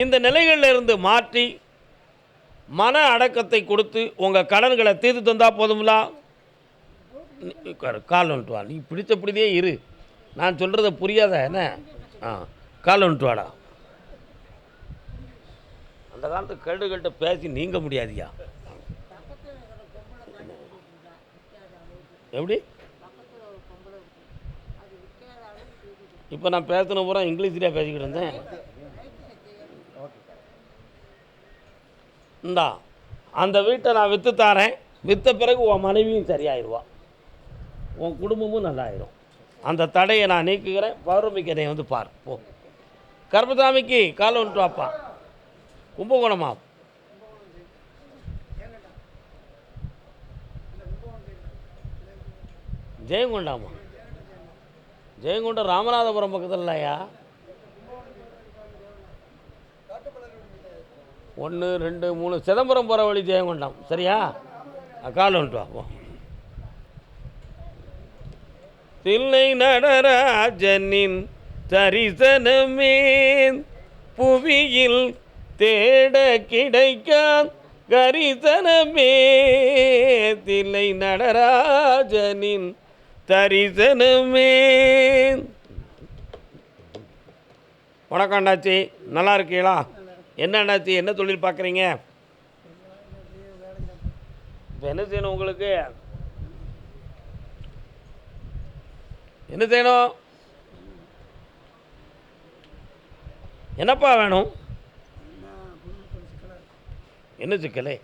இந்த நிலைகளில் இருந்து மாற்றி மன அடக்கத்தை கொடுத்து உங்கள் கடன்களை தீர்த்து தந்தால் போதுங்களா? கால் வந்துட்டு வா, நீ பிடிச்சபடியே இரு, நான் சொல்கிறத புரியாத என்ன? கால் வந்துட்டு வாடா. அந்த காலத்து கேடுகள்கிட்ட பேசி நீங்க முடியாதியா? எப்படி இப்போ நான் பேசின பூரா இங்கிலீஷ்லேயே பேசிக்கிட்டு இருந்தேன். இந்தா அந்த வீட்டை நான் விற்று தாரேன், விற்ற பிறகு உன் மனைவியும் சரியாயிடுவா, உன் குடும்பமும் நல்லாயிரும். அந்த தடையை நான் நீக்குகிறேன். பௌர்ணமிக்கு என்னை வந்து பார் போ. கருப்பசாமிக்கு காலை வந்துட்டு வாப்பா. கும்பகோணமா? ஜெயங்கொண்டாமா? ஜெயங்கொண்டம் ராமநாதபுரம் பக்கத்தில் இல்லையா? 1 2 3 சிதம்பரம் போகிற வழி ஜெயங்கொண்டம். சரியா? கால் வந்துட்டு வா. தில்லை நடராஜனின் தரிசனமே புவியில் தேட கிடைக்கான் கரிசனமே. தில்லை நடராஜனின் தரிசனமே. வணக்கம் அண்ணாச்சி, நல்லா இருக்கீங்களா? என்ன அண்ணாச்சி, என்ன தொழில் பார்க்குறீங்க? இப்போ என்ன செய்யணும் உங்களுக்கு? என்ன செய்யணும்? என்னப்பா வேணும்? என்ன சிக்கலே?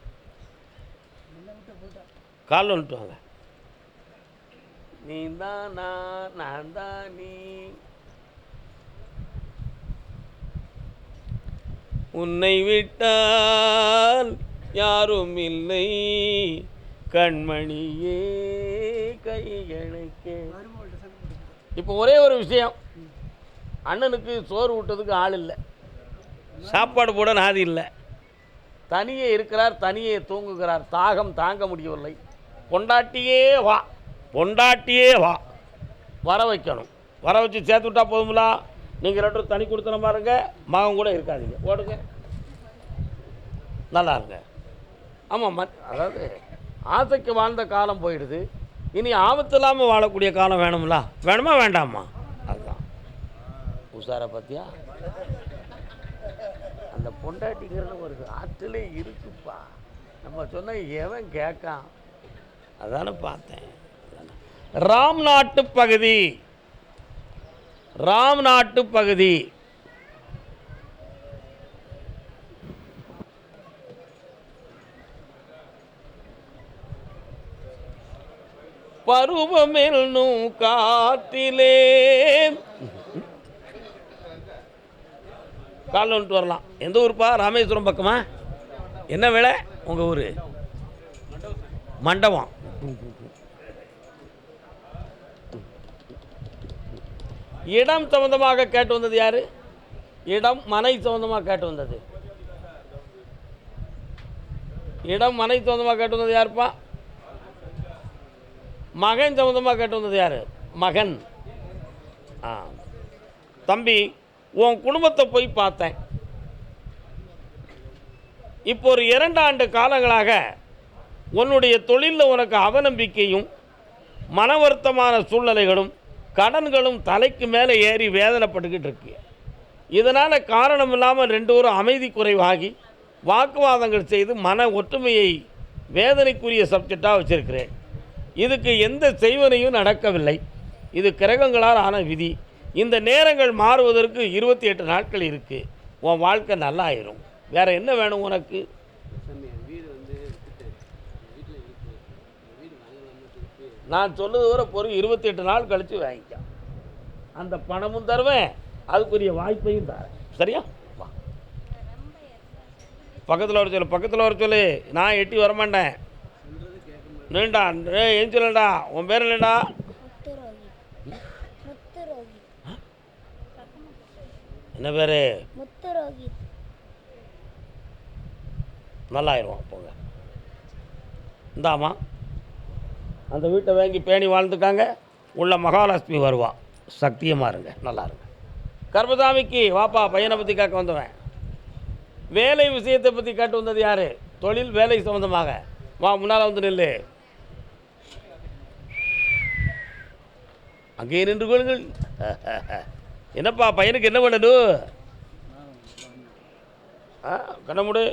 கால் வந்துட்டு வாங்க. நீ தான் நான் தான் நீ, உன்னை விட்டால் யாரும் இல்லை கண்மணியே கையணைக்கே. இப்போ ஒரே ஒரு விஷயம், அண்ணனுக்கு சோறு ஊட்டதுக்கு ஆள் இல்லை, சாப்பாடு போட நாதி இல்லை, தனியே இருக்கிறார், தனியே தூங்குகிறார், தாகம் தாங்க முடியவில்லை. பொண்டாட்டியே வா, பொண்டாட்டியே வா, வர வைக்கணும். வர வச்சு சேர்த்து விட்டா போதுங்களா? நீங்கள் 2 தனி கொடுத்தன பாருங்க, மகன் கூட இருக்காதீங்க, ஓடுங்க, நல்லா இருங்க. ஆமாம், அதாவது ஆசைக்கு வாழ்ந்த காலம் போயிடுது, இனி ஆபத்து இல்லாமல் வாழக்கூடிய காலம் வேணும்ல? வேணுமா வேண்டாமா? அதுதான் உஷாரை பற்றியா? அந்த பொண்டாட்டிங்கிறது ஒரு ஆற்றிலே இருக்குப்பா, நம்ம சொன்ன எவன் கேட்கான்? அதான பார்த்தேன். ராம் நாட்டு பகுதி, ராம் நாட்டு பகுதி. பருவமெல்லும் காட்டிலே கால் வந்துட்டு வரலாம். எந்த ஊருப்பா? ராமேஸ்வரம் பக்கமா? என்ன வேலை உங்கள் ஊர்? மண்டபம். இடம் சம்பந்தமாக கேட்டு வந்தது யாரு? இடம் மனை சம்பந்தமாக கேட்டு வந்தது. இடம் மனை சம்பந்தமாக கேட்டு வந்தது யாருப்பா? மகன் சம்பந்தமாக கேட்டு வந்தது யாரு? மகன். தம்பி, உன் குடும்பத்தை போய் பார்த்தேன். இப்போ ஒரு 2 ஆண்டு காலங்களாக உன்னுடைய தொழிலில் உனக்கு அவநம்பிக்கையும் மன வருத்தமான சூழ்நிலைகளும் கடன்களும் தலைக்கு மேலே ஏறி வேதனைப்பட்டுக்கிட்டு இருக்கு. இதனால் காரணம் இல்லாமல் 2 பேரும் அமைதி குறைவாகி வாக்குவாதங்கள் செய்து மன ஒற்றுமையை வேதனைக்குரிய சப்ஜெக்டாக வச்சிருக்கிறேன். இதுக்கு எந்த செய்வனையும் நடக்கவில்லை. இது கிரகங்களால் ஆன விதி. இந்த நேரங்கள் மாறுவதற்கு 28 நாட்கள் இருக்குது. உன் வாழ்க்கை நல்லா ஆயிரும். வேறு என்ன வேணும் உனக்கு? நான் சொல்லுது வர பொருள் 28 நாள் கழித்து வாங்கிக்க. அந்த பணமும் தருவேன், அதுக்குரிய வாய்ப்பையும் தரேன். சரியா? வா, பக்கத்தில் வர சொல்லு, பக்கத்தில் வர சொல்லு. நான் எட்டி வரமாட்டேன். நீண்டா ஏன் சொல்லடா, உன் பேர் இல்லைடா? என்ன பேர்? நல்லாயிருவான் போங்க. இந்தாமா, அந்த வீட்டை வாங்கி பேணி வாழ்ந்துக்காங்க. உள்ள மகாலட்சுமி வருவா. சக்தியமாக இருங்க, நல்லா இருங்க. கர்மசாமிக்கு வாப்பா, பையனை பற்றி கேட்க வந்தவன். வேலை விஷயத்தை பற்றி கேட்டு வந்தது யார்? தொழில் வேலை சம்பந்தமாக. வா முன்னால் வந்து நில்லு. அங்கே நின்று கொள்ளுங்கள். என்னப்பா பையனுக்கு என்ன பண்ணணும்? கண்ணமுடு.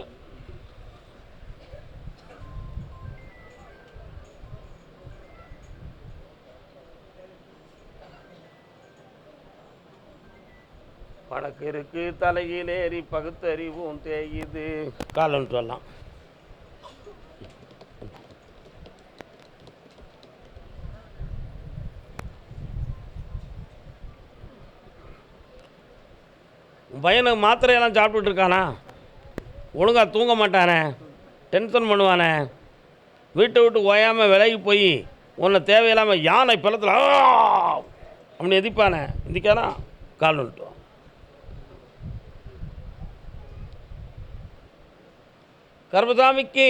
பணக்கு இருக்கு தலையில் ஏறி பகுத்தறிவும் தேயுது. காலன்னு சொல்லலாம். பையனை மாத்திரையெல்லாம் சாப்பிட்டுட்டு இருக்கானா? ஒழுங்காக தூங்க மாட்டானே, டென்ஷன் பண்ணுவானே, வீட்டை விட்டு ஓயாமல் விலகி போய் உன்னை தேவையில்லாமல் யானை பள்ளத்தில் அப்படின்னு எதிப்பானே, எதிக்கானா? கால் வந்துட்டு கர்மசாமிக்கு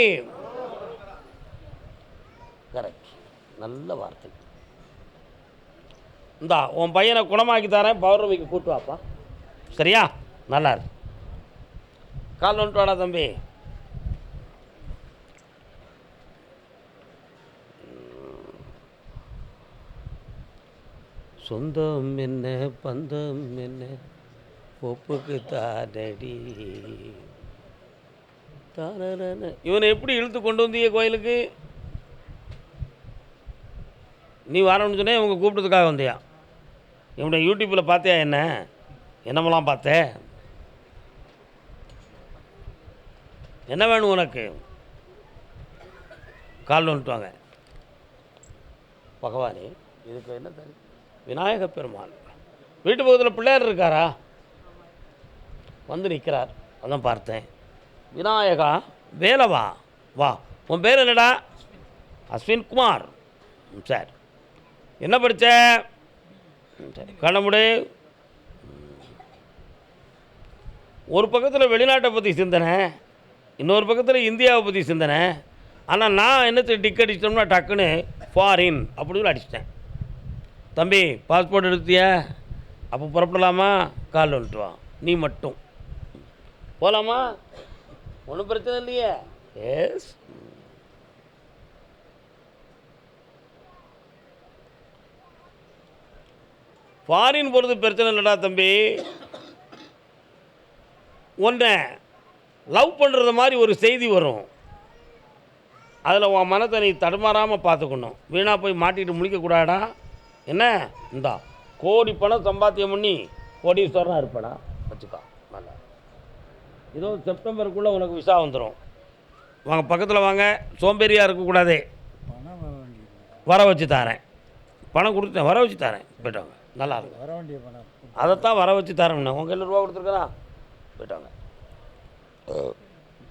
கரெக்ட். நல்ல வார்த்தை. இந்தா உன் பையனை குணமாக்கி தரேன், பௌர்ணமிக்கு கூட்டு வாப்பா. சரியா? நல்லா இருக்கு. கால் வந்துட்டு வாடா தம்பி. சொந்தம் என்ன பந்தம் என்ன ஒப்புக்கு தானடி தான. இவனை எப்படி இழுத்து கொண்டு வந்தீங்க கோயிலுக்கு? நீ வரணும்னு சொன்னே இவங்க கூப்பிட்டதுக்காக வந்தியா? இவனை யூடியூப்பில் பார்த்தியா? என்னமெல்லாம் பார்த்தேன்? என்ன வேணும் உனக்கு? கால் வந்துட்டுவாங்க. பகவானே இதுக்கு என்ன தரு? விநாயக பெருமான் வீட்டு பக்கத்தில் பிள்ளையார் இருக்காரா? வந்து நிற்கிறார். அதான் பார்த்தேன். விநாயகா வேலவா வா. உன் பேர் என்னடா? அஸ்வின் குமார். சரி, என்ன படித்த? சரி, கண்ணமுடு. ஒரு பக்கத்தில் வெளிநாட்டை பற்றி சிந்தனை, இன்னொரு பக்கத்தில் இந்தியாவை பற்றி சிந்தனை. ஆனால் நான் என்னத்துக்கு டிக்கெட் அடிச்சிட்டோம்னா டக்குன்னு ஃபாரின் அப்படின்னு அடிச்சிட்டேன். தம்பி பாஸ்போர்ட் எடுத்தியா? அப்போ புறப்படலாமா? கால் வந்துட்டு வா. நீ மட்டும் போகலாமா? ஒன்றும் பிரச்சனை இல்லையே. எஸ். ஃபாரின் போகிறது பிரச்சனை இல்லைடா தம்பி. ஒன்றை லவ் பண்ணுறது மாதிரி ஒரு செய்தி வரும். அதில் உன் மனத்தை நீ தடுமாறாமல் பார்த்துக்கணும். வீணாக போய் மாட்டிகிட்டு முழிக்கக்கூடாடா. என்ன? இந்தா கோடி பணம் சம்பாத்தியம் பண்ணி கோடீஸ்வரனாக இருப்படா. வச்சுக்கா. நல்லா. இதோ செப்டம்பருக்குள்ளே உனக்கு விசா வந்துடும். வாங்க பக்கத்தில் வாங்க. சோம்பேறியாக இருக்கக்கூடாதே. வர வச்சு தரேன். பணம் கொடுத்துட்டேன், வர வச்சு தரேன். போய்ட்டாங்க. நல்லா இருக்கும். வர வேண்டிய பணம் அதைத்தான் வர வச்சு தரேன். உங்கள் கையில் ரூபா கொடுத்துருக்கா? போய்ட்டாங்க.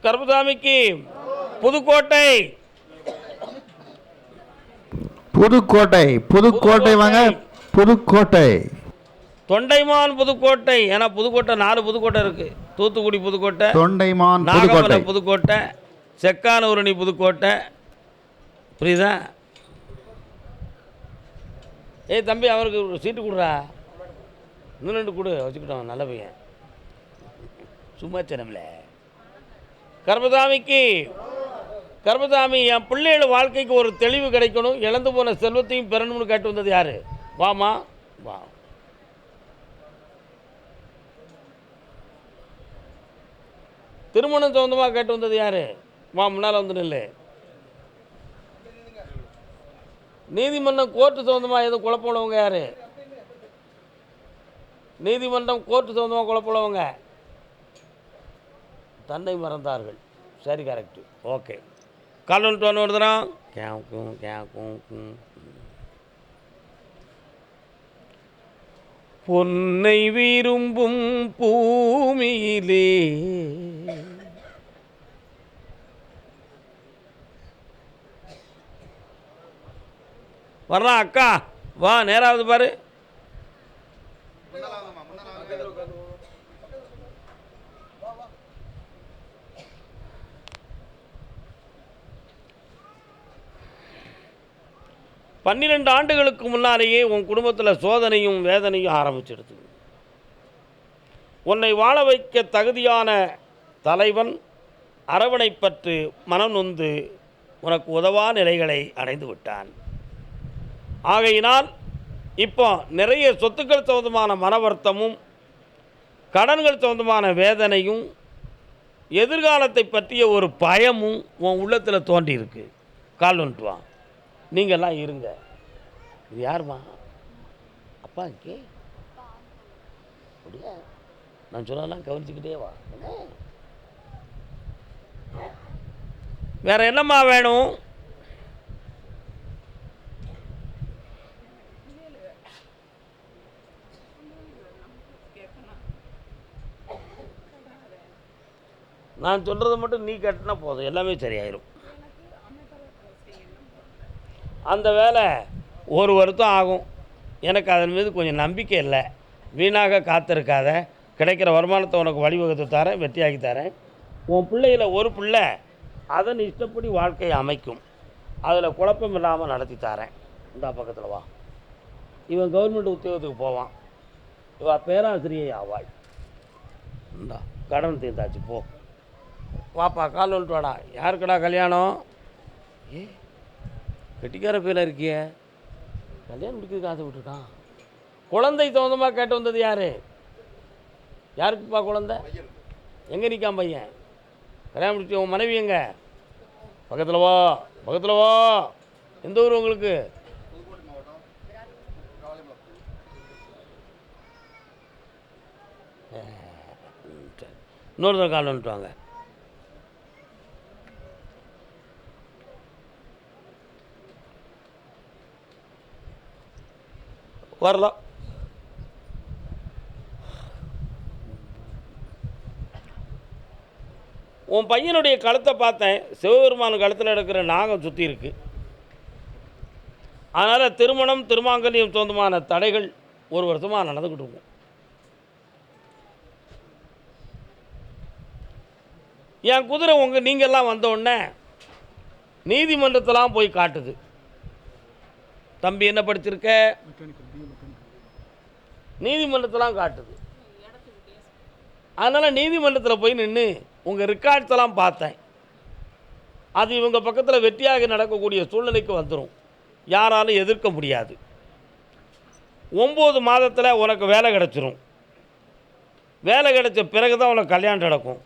கருப்பசாமிக்கு புதுக்கோட்டை. புதுக்கோட்டை. புதுக்கோட்டை வாங்க. புதுக்கோட்டை. தொண்டைமான் புதுக்கோட்டை. ஏன்னா புதுக்கோட்டை 4 புதுக்கோட்டை இருக்குது. தூத்துக்குடி புதுக்கோட்டை, தொண்டைமான் நாகமலை புதுக்கோட்டை, செக்கானூரணி புதுக்கோட்டை. புரியுதா? ஏய் தம்பி, அவருக்கு ஒரு சீட்டு கொடுறா. இன்னும் 2 கொடு, வச்சுக்கிட்டோம். நல்ல பையன். சும்மா சின்னமில்ல. கர்மசாமிக்கு கர்மசாமி, என் பிள்ளைகள் வாழ்க்கைக்கு ஒரு தெளிவு கிடைக்கணும், இழந்து போன செல்வத்தையும் பெறணும்னு கேட்டு வந்தது யார்? வாமா வா. திருமணம் சம்பந்தமாக கேட்டு வந்தது யார்? வா முன்னால் வந்து நில்லு. நீதிமன்றம் கோர்ட்டு சம்பந்தமாக எதுவும் குழப்பம் உள்ளவங்க யார்? நீதிமன்றம் கோர்ட்டு சம்பந்தமாக குழப்பம் உள்ளவங்க தன்னை மறந்தார்கள். சரி, கரெக்டு. ஓகே. கால் வந்துட்டு ஒன்று வருதுறான். கேக்கும் கேக்கும். பொன்னை விரும்பும் பூமியிலே வர்றான். அக்கா வா, நேராவது பாரு. பன்னிரண்டு ஆண்டுகளுக்கு முன்னாலேயே உன் குடும்பத்தில் சோதனையும் வேதனையும் ஆரம்பிச்சிடுது. உன்னை வாழ வைக்க தகுதியான தலைவன் அரவணைப்பற்று மனம் நொந்து உனக்கு உதவா நிலைகளை அடைந்து விட்டான். ஆகையினால் இப்போ நிறைய சொத்துக்கள் சம்பந்தமான மன வருத்தமும் கடன்கள் சம்பந்தமான வேதனையும் எதிர்காலத்தை பற்றிய ஒரு பயமும் உன் உள்ளத்தில் தோன்றியிருக்கு. கால் வந்துட்டு வா, நீங்கள்லாம் இருங்க. இது யாருமா? அப்பா இங்கே அப்படியா? நான் சொன்னதெல்லாம் கவனிச்சுக்கிட்டே வா. வேற என்னம்மா வேணும்? நான் சொல்கிறத மட்டும் நீ கட்டினா போதும், எல்லாமே சரியாயிரும். அந்த வேலை ஒரு வருத்தம் ஆகும். எனக்கு அதன் மீது கொஞ்சம் நம்பிக்கை இல்லை. வீணாக காத்திருக்காத, கிடைக்கிற வருமானத்தை உனக்கு வழிவகுத்து தரேன், வெற்றியாக்கி தரேன். உன் பிள்ளையில் ஒரு பிள்ளை அதன் இஷ்டப்படி வாழ்க்கையை அமைக்கும். அதில் குழப்பம் இல்லாமல் நடத்தி தரேன். இந்த பக்கத்தில் வா. இவன் கவர்மெண்ட் உத்தியோகத்துக்கு போவான், இவன் பேராசிரியை ஆவாள். இந்தா கடன் தீர்ந்தாச்சு, போ. வாப்பா, கால் வந்துட்டு வாடா. யாருக்கடா கல்யாணம்? கெட்டிக்கார பேரில் இருக்கிய, கல்யாணம் முடிக்கிறதுக்கு ஆசை விட்டுட்டான். குழந்தை சம்மந்தமாக கேட்டு வந்தது யார்? யாருக்குப்பா குழந்தை? எங்கே நிற்கான் பையன்? கல்யாணம் முடிச்சு உன் மனைவி எங்க? பக்கத்தில் வா, பக்கத்தில் வா. எந்த ஊர் உங்களுக்கு? இன்னொருத்தர் கால் வந்துட்டு வாங்க. வரலாம். உன் பையனுடைய கழுத்தை பார்த்தேன். சிவபெருமான் கழுத்தில் இருக்கிற நாகம் சுற்றி இருக்கு. அதனால் திருமணம் திருமாங்கல்யம் சொந்தமான தடைகள் ஒரு வருஷமாக நடந்துக்கிட்டு இருக்கும். என் குதிரை நீங்கள்லாம் வந்தோடனே நீதிமன்றத்தெல்லாம் போய் காட்டுது. தம்பி என்ன படிச்சிருக்க? நீதிமன்றத்தெல்லாம் காட்டுது. அதனால் நீதிமன்றத்தில் போய் நின்று உங்கள் ரெக்கார்ட்ஸ் எல்லாம் பார்த்தேன். அது இவங்க பக்கத்தில் வெற்றியாக நடக்கக்கூடிய சூழ்நிலைக்கு வந்துடும். யாராலும் எதிர்க்க முடியாது. 9 மாதத்தில் உனக்கு வேலை கிடச்சிரும். வேலை கிடைச்ச பிறகு தான் உனக்கு கல்யாணம் நடக்கும்.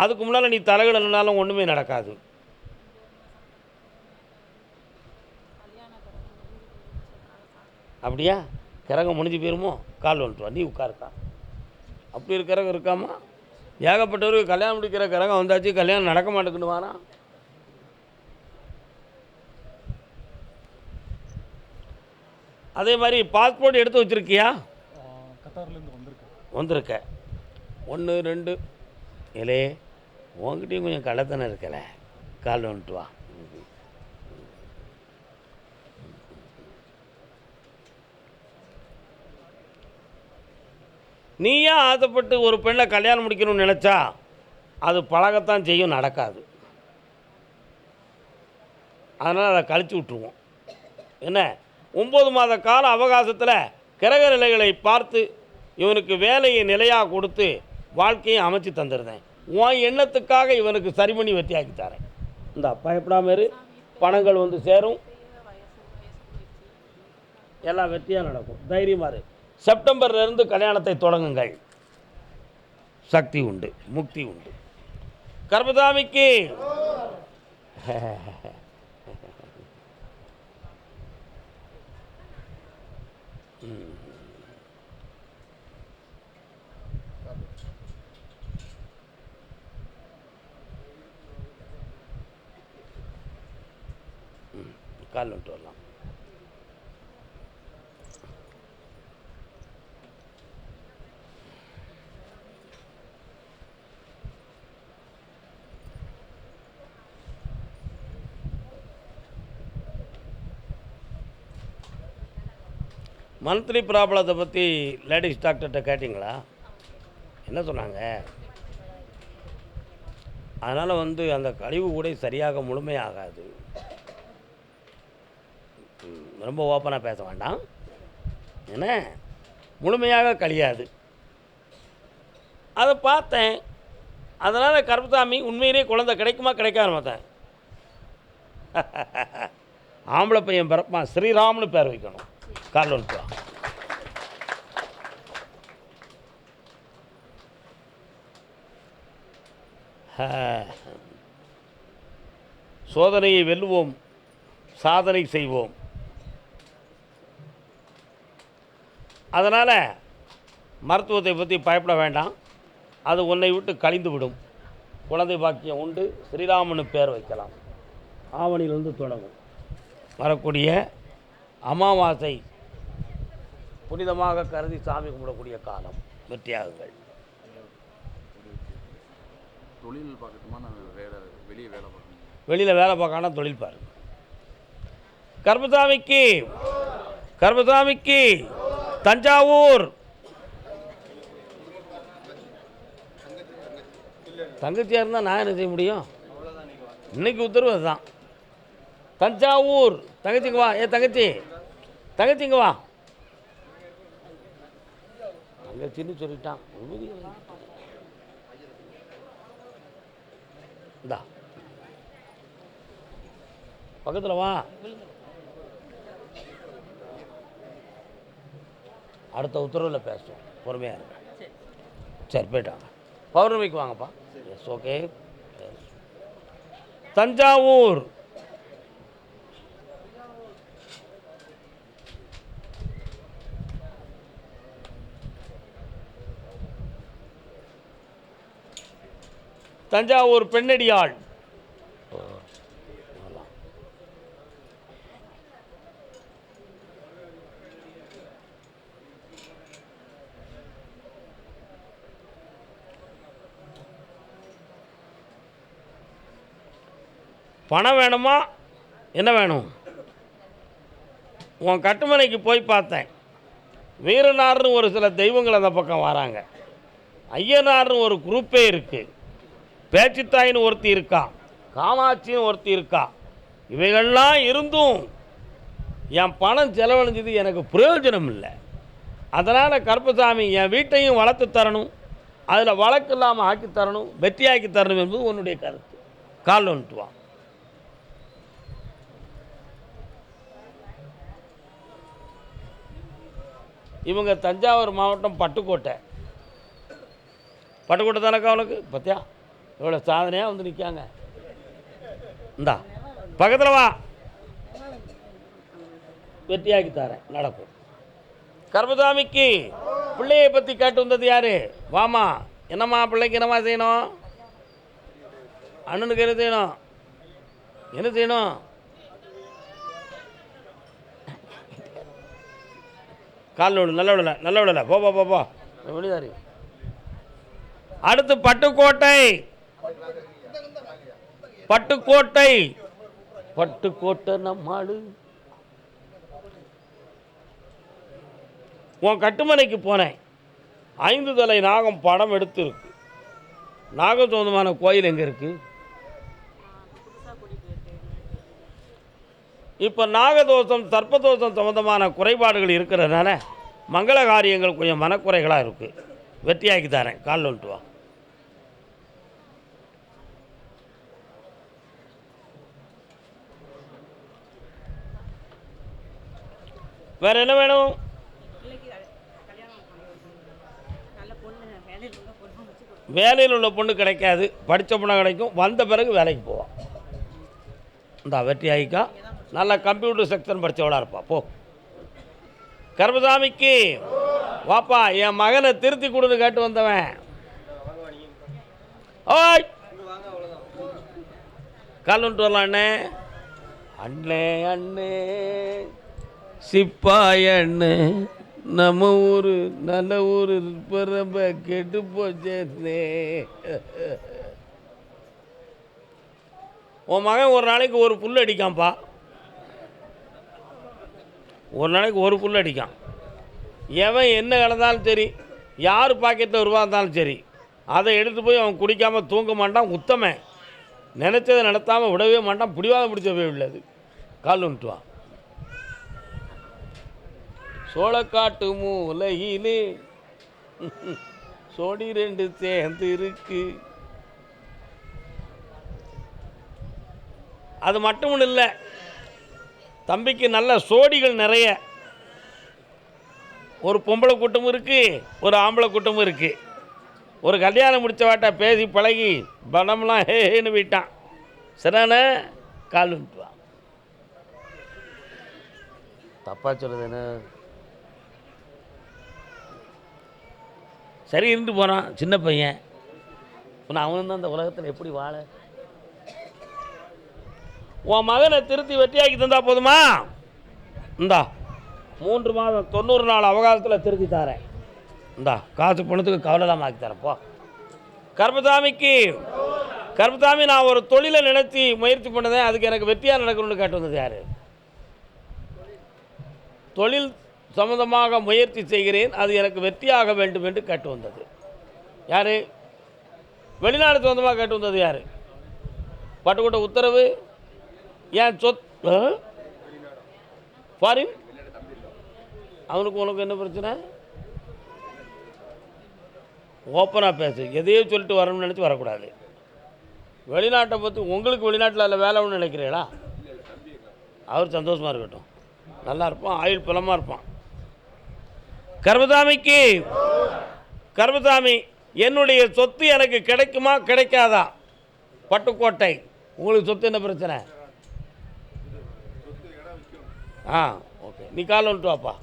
அதுக்கு முன்னால் நீ தலையிடனாலும் ஒன்றுமே நடக்காது. அப்படியா? கிரகம் முடிஞ்சு போயிருமோ? கால் வந்துட்டு வா, நீ உட்காருக்கா. அப்படி ஒரு கிரகம் இருக்காமா? ஏகப்பட்டவருக்கு கல்யாணம் முடிக்கிற கிரகம் வந்தாச்சு, கல்யாணம் நடக்க மாட்டேங்குன்னு வாரா. அதே மாதிரி பாஸ்போர்ட் எடுத்து வச்சுருக்கியா? வந்திருக்க 1 2 ஏலே, உங்ககிட்டையும் கொஞ்சம் கள்ளத்தனை இருக்கல. கால் வந்துட்டு வா. நீயா ஆசைப்பட்டு ஒரு பெண்ணை கல்யாணம் முடிக்கணும்னு நினச்சா அது பழகத்தான் செய்யும், நடக்காது. அதனால் அதை கழிச்சு விட்ருவோம். என்ன, 9 மாத கால அவகாசத்தில் கிரக நிலைகளை பார்த்து இவனுக்கு வேலையை நிலையாக கொடுத்து வாழ்க்கையை அமைச்சு தந்துருந்தேன். உன் எண்ணத்துக்காக இவனுக்கு சரி பண்ணி வெற்றியாக்கி தரேன். இந்த பயப்படாமல் இரு, பணங்கள் வந்து சேரும், எல்லாம் வெற்றியாக நடக்கும். தைரியமாக இரு. செப்டம்பர்லேருந்து கல்யாணத்தை தொடங்குங்கள். சக்தி உண்டு, முக்தி உண்டு. கர்மசாமிக்கு கால் விட்டு வரலாம். மந்த்லி ப்ராப்ளத்தை பற்றி லேடிஸ் டாக்டர்கிட்ட கேட்டிங்களா? என்ன சொன்னாங்க? அதனால் அந்த கழிவு கூட சரியாக முழுமையாகாது. ரொம்ப ஓப்பனாக பேச வேண்டாம். என்ன, முழுமையாக கழியாது. அதை பார்த்தேன். அதனால் கருப்பசாமி உண்மையிலே குழந்தை கிடைக்குமா கிடைக்காது மாட்டேன். ஆம்பளை பையன் பிறப்பான், ஸ்ரீராம்னு பேர் வைக்கணும். கால் ஒன்று சோதனையை வெல்லுவோம், சாதனை செய்வோம். அதனால் மருத்துவத்தை பற்றி பயப்பட வேண்டாம், அது உன்னை விட்டு கழிந்து விடும். குழந்தை பாக்கியம் உண்டு, ஸ்ரீராமனு பேர் வைக்கலாம். ஆவணியிலிருந்து தொடங்கும். வரக்கூடிய அமாவாசை புனிதமாக கருதி சாமி கும்பிடக்கூடிய காலம். வெற்றியாகுங்கள். தொழில் பார்க்கட்டுமா, நான் வெளியே வேலை பார்க்கணும். வெளியில் வேலை பார்க்கணும், தொழில் பாருங்க. கருப்பசாமிக்கு கருப்பசாமிக்கு தஞ்சாவூர் தங்கச்சியாக இருந்தால் நான் என்ன செய்ய முடியும்? இன்னைக்கு உத்தரவு அதுதான். தஞ்சாவூர் தங்கச்சிங்க வா. தங்கச்சிங்க வா. தங்கச்சின்னு சொல்லிட்டான். இந்தா பக்கத்தில் வா. அடுத்த உத்தரவில் பேசுவோம், பொறுமையாக இருங்க. சரி போயிட்டாங்க. பௌர்ணமிக்கு வாங்கப்பா. Yes okay. தஞ்சாவூர் தஞ்சாவூர் பெண்ணடியாள். பணம் வேணுமா, என்ன வேணும்? உன் கட்டுமனைக்கு போய் பார்த்தேன். வீரனார்னு ஒரு சில தெய்வங்கள் அந்த பக்கம் வராங்க. ஐயனார்னு ஒரு குரூப்பே இருக்குது. பேச்சித்தாயின்னு ஒருத்தி இருக்கா, காமாட்சின்னு ஒருத்தி இருக்கா. இவைகள்லாம் இருந்தும் என் பணம் செலவழிஞ்சது எனக்கு பிரயோஜனம் இல்லை. அதனால் கருப்பசாமி என் வீட்டையும் வளர்த்து தரணும், அதில் வழக்கு இல்லாமல் ஆக்கி தரணும், வெற்றியாக்கி தரணும் என்பது உன்னுடைய கருத்து. கால் வந்துட்டு வா. இவங்க தஞ்சாவூர் மாவட்டம் பட்டுக்கோட்டை தானக்கா அவனுக்கு பார்த்தியா எவ்வளோ சாதனையாக வந்து நிற்காங்க. இந்தா பக்கத்தில் வா, வெற்றியாக்கி தரேன், நடக்கும். கருப்பசாமிக்கு பிள்ளையை பற்றி கேட்டு வந்தது யார்? வாமா. என்னம்மா பிள்ளைக்கு என்னம்மா செய்யணும்? அண்ணனுக்கு என்ன செய்யணும்? என்ன செய்யணும்? காலில் விடு. நல்ல விடலை. போ வெளிதாரி. அடுத்து பட்டுக்கோட்டை நம்மாடு. உன் கட்டுமனைக்கு போனேன். 5 தலை நாகம் படம் எடுத்து இருக்கு. நாகம் சொந்தமான கோயில் எங்கே இருக்கு? இப்போ நாகதோஷம் சர்ப்பதோஷம் சம்பந்தமான குறைபாடுகள் இருக்கிறதுனால மங்கள காரியங்கள் கொஞ்சம் மனக்குறைகளாக இருக்குது. வெற்றியாக்கி தரேன். கால் வந்துட்டு வா. வேற என்ன வேணும்? வேலையில் உள்ள பொண்ணு கிடைக்காது, படித்த பொண்ணு கிடைக்கும். வந்த பிறகு வேலைக்கு போவான். இந்த வெற்றியாயிக்கா நல்லா கம்ப்யூட்டர் செக்ஷன் படித்தவளாக இருப்பா. போ. கருப்பசாமிக்கு வாப்பா, என் மகனை திருத்தி கொடுன்னு கேட்டு வந்தவன். ஓய் கால் வந்துட்டு வரலாம். அண்ணே சிப்பாய் அண்ணே, நம்ம ஊர் நல்ல ஊர் ரொம்ப கெட்டு போச்சே. உன் மகன் ஒரு நாளைக்கு ஒரு புல் அடிக்கான்ப்பா. ஒரு நாளைக்கு ஒரு புல் அடிக்கான். எவன் என்ன கிடந்தாலும் சரி, யார் பாக்கெட்டில் ரூபா இருந்தாலும் சரி, அதை எடுத்து போய் அவன் குடிக்காமல் தூங்க மாட்டான். உத்தமன். நினச்சதை நடத்தாமல் விடவே மாட்டான். பிடிவாதம் பிடிச்சவே உள்ளது. கால் வந்துட்டு வா. சோளக்காட்டு மூலையிலே சோடி 2 சேர்ந்து இருக்கு. அது மட்டும் இல்லை, தம்பிக்கு நல்ல சோடிகள் நிறைய. ஒரு பொம்பளை கூட்டமும் இருக்குது, ஒரு ஆம்பளை கூட்டமும் இருக்குது. ஒரு கல்யாணம் முடித்த வாட்டா பேசி பழகி பணம்லாம் ஹேன்னு போயிட்டான். சரியான கால் விட்டுவான். தப்பாக சொல்லுதுன்னு சரி இருந்து போகிறான் சின்ன பையன். இப்போ அவனும் தான் இந்த உலகத்தில் எப்படி வாழ? உன் மகனை திருத்தி வெட்டியாக்கி தந்தா போதுமா? இந்தா 3 மாதம் 90 நாள் அவகாசத்தில் திருத்தி தரேன். இந்தா காசு பணத்துக்கு கவலைலாம் ஆக்கி தரேன். போ. கருப்பசாமி நான் ஒரு தொழிலை நினைத்து முயற்சி பண்ணதேன், அதுக்கு எனக்கு வெற்றியாக நடக்கணும்னு கேட்டு வந்தது யார்? தொழில் சம்பந்தமாக முயற்சி செய்கிறேன், அது எனக்கு வெற்றியாக வேண்டும் என்று கேட்டு வந்தது யார்? வெளிநாடு சொந்தமாக கேட்டு வந்தது யார்? பட்டுக்கோட்டை உத்தரவு. ஏன் ஃபாரின்? அவனுக்கு உனக்கு என்ன பிரச்சனை? ஓப்பனாக பேசு. எதையோ சொல்லிட்டு வரணும்னு நினச்சி வரக்கூடாது. வெளிநாட்டை பற்றி உங்களுக்கு வெளிநாட்டில் அதில் வேலைன்னு நினைக்கிறீங்களா? அவர் சந்தோஷமாக இருக்கட்டும், நல்லா இருப்பான், ஆயுள் பலமாக இருப்பான். கருப்பசாமி என்னுடைய சொத்து எனக்கு கிடைக்குமா கிடைக்காதா? பட்டுக்கோட்டை உங்களுக்கு சொத்து என்ன பிரச்சனை? ஓகே, நீ காலை வந்துட்டு வாப்பா.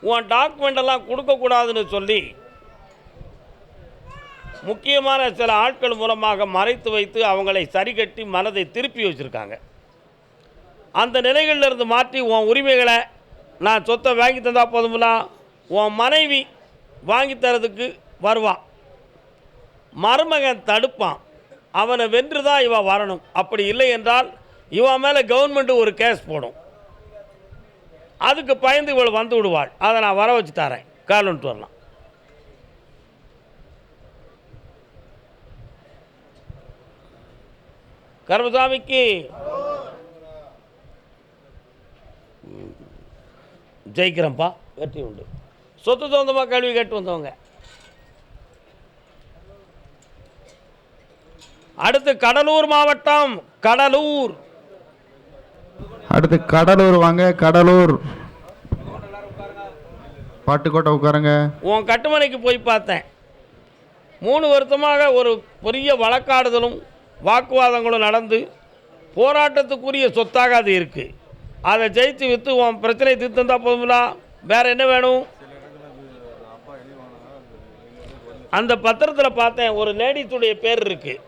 உன் டாக்குமெண்டெல்லாம் கொடுக்கக்கூடாதுன்னு சொல்லி முக்கியமான சில ஆட்கள் மூலமாக மறைத்து வைத்து அவங்களை சரி கட்டி மனதை திருப்பி வச்சுருக்காங்க. அந்த நிலைகளிலிருந்து மாற்றி உன் உரிமைகளை நான் சொத்தை வாங்கி தந்தால் போதும்னா உன் மனைவி வாங்கி தரதுக்கு வருவான், மருமகன் தடுப்பான். அவனை வென்று தான் இவன் வரணும். அப்படி இல்லை என்றால் இவன் மேலே கவர்மெண்ட்டு ஒரு கேஸ் போடும். அதுக்கு பயந்து இவள் வந்து விடுவாள். அதை நான் வர வச்சு தரேன். காலன்ட்டு வரலாம். கருப்பசாமிக்கு ஜெயிக்கிறேன்ப்பா, வெற்றி உண்டு. சொத்து சொந்தமாக கேள்வி கேட்டு வந்தவங்க. அடுத்து கடலூர் மாவட்டம். அடுத்து கடலூர் வாங்க. கடலூர் பாட்டுக்கோட்டை உட்காருங்க. உன் கட்டுமனைக்கு போய் பார்த்தேன். 3 வருஷமாக ஒரு பெரிய வழக்காடுதலும் வாக்குவாதங்களும் நடந்து போராட்டத்துக்குரிய சொத்தாக அது இருக்குது. அதை ஜெயித்து விற்று உன் பிரச்சனை தீர்த்து தந்தால் போதுங்களா? வேறு என்ன வேணும்? அந்த பத்திரத்தில் பார்த்தேன், ஒரு லேடிஸுடைய பேர் இருக்குது.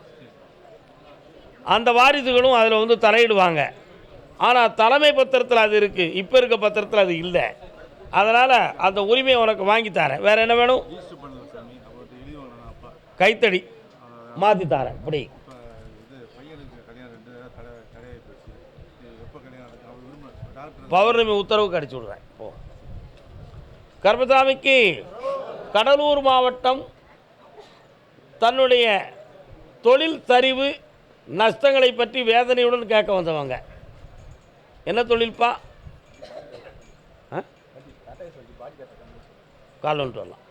அந்த வாரிசுகளும் அதில் வந்து தலையிடுவாங்க. ஆனால் தலைமை பத்திரத்தில் அது இருக்குது, இப்போ இருக்க பத்திரத்தில் அது இல்லை. அதனால் அந்த உரிமையை உனக்கு வாங்கி தரேன். வேறு என்ன வேணும்? கைத்தடி மாற்றி தரேன். இப்படி பௌர்ணமி உத்தரவு கடிச்சு விடுறேன். போ. கருப்பசாமிக்கு கடலூர் மாவட்டம் தன்னுடைய தொழில் சரிவு நஷ்டங்களை பற்றி வேதனையுடன் கேட்க வந்தவங்க. என்ன தொழில்ப்பா? கால் வந்துட்டு வரலாம்.